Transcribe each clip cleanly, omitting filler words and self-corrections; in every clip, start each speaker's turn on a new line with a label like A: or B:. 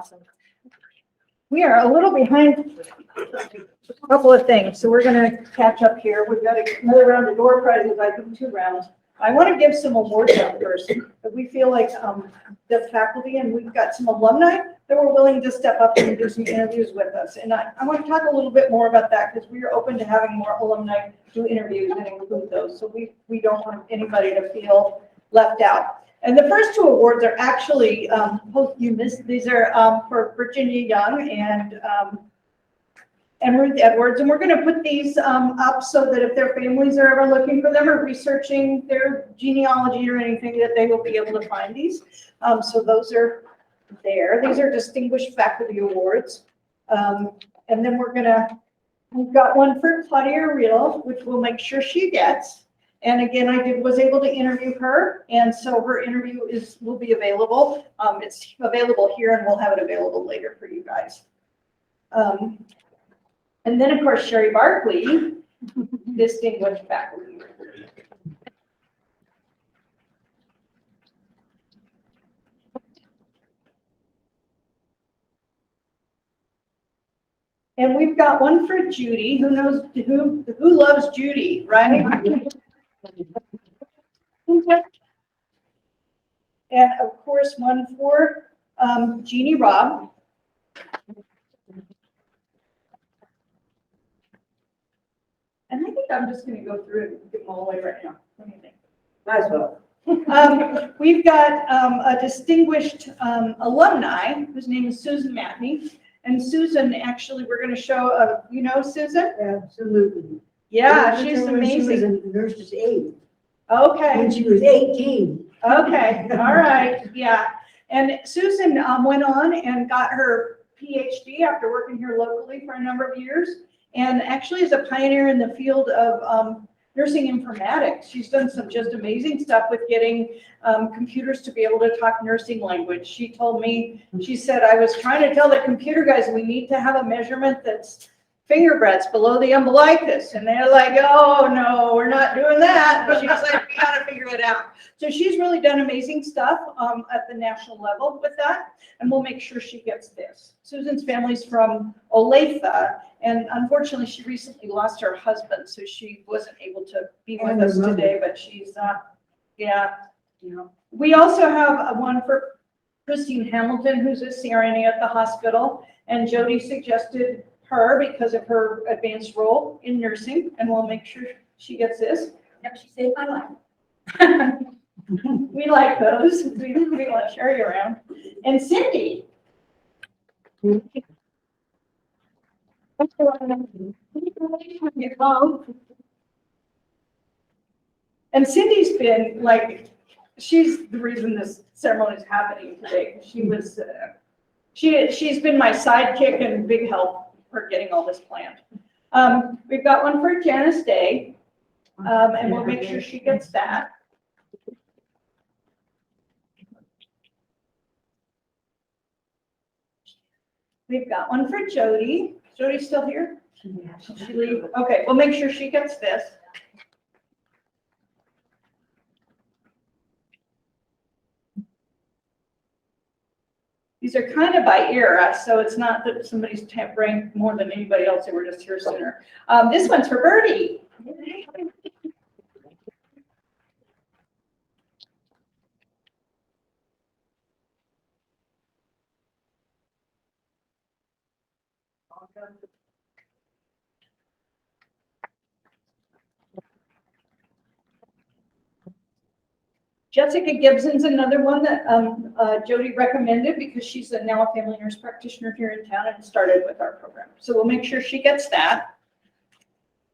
A: awesome.
B: We are a little behind a couple of things, so we're going to catch up here. We've got another round of door prizes. I think 2 rounds. I want to give some awards out first. We feel like the faculty, and we've got some alumni that were willing to step up and do some interviews with us. And I want to talk a little bit more about that because we are open to having more alumni do interviews and include those. So we don't want anybody to feel left out. And the first 2 awards are actually posthumous. These are for Virginia Young and Ruth Edwards. And we're going to put these up so that if their families are ever looking for them or researching their genealogy or anything, that they will be able to find these. So those are there. These are distinguished faculty awards. And then we've got one for Claudia Real, which we'll make sure she gets. And again, I was able to interview her, and so her interview will be available. It's available here, and we'll have it available later for you guys. And then, of course, Sherry Barkley, distinguished faculty. And we've got one for Judy. Who loves Judy, right? And of course, one for Jeannie Robb. And I think I'm just going to go through it and get them all the way right now. What do you think?
C: Might as well.
B: We've got a distinguished alumni whose name is Susan Matney. And Susan, actually, we're going to show, you know Susan?
C: Absolutely.
B: Yeah, she's amazing.
C: She was a nurse's aide.
B: Okay.
C: When she was 18.
B: Okay, all right, yeah. And Susan went on and got her PhD after working here locally for a number of years, and actually is a pioneer in the field of nursing informatics. She's done some just amazing stuff with getting computers to be able to talk nursing language. She told me, she said, I was trying to tell the computer guys we need to have a measurement that's finger breadths below the umbilicus. And they're like, oh, no, we're not doing that. But she's like, we got to figure it out. So she's really done amazing stuff at the national level with that. And we'll make sure she gets this. Susan's family's from Olathe. And unfortunately, she recently lost her husband. So she wasn't able to be with us today. But she's, yeah. You know. We also have one for Christine Hamilton, who's a CRNA at the hospital. And Jody suggested her because of her advanced role in nursing, and we'll make sure she gets this. Yep, she saved my life. We like those. We want to share you around. And Cindy. And Cindy's been like, she's the reason this ceremony is happening today. She was, she's been my sidekick and big help for getting all this planned. We've got one for Janice Day, and we'll make sure she gets that. We've got one for Jody. Jody's still here? Did she leave? Okay, we'll make sure she gets this. These are kind of by era, so it's not that somebody's ranked more than anybody else. They were just here sooner. This one's for Birdie. Jessica Gibson's another one that Jody recommended because she's now a family nurse practitioner here in town and started with our program. So we'll make sure she gets that.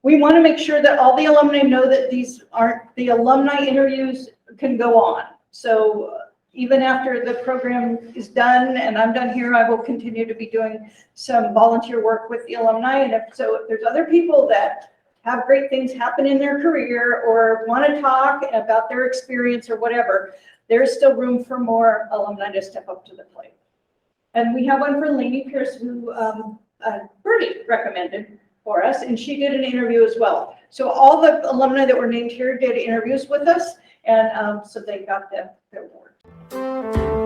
B: We want to make sure that all the alumni know that these aren't, the alumni interviews can go on. So even after the program is done and I'm done here, I will continue to be doing some volunteer work with the alumni. And if there's other people that have great things happen in their career or want to talk about their experience or whatever, there's still room for more alumni to step up to the plate. And we have one for Lainey Pierce, who Birdie recommended for us, and she did an interview as well. So all the alumni that were named here did interviews with us, and so they got the award.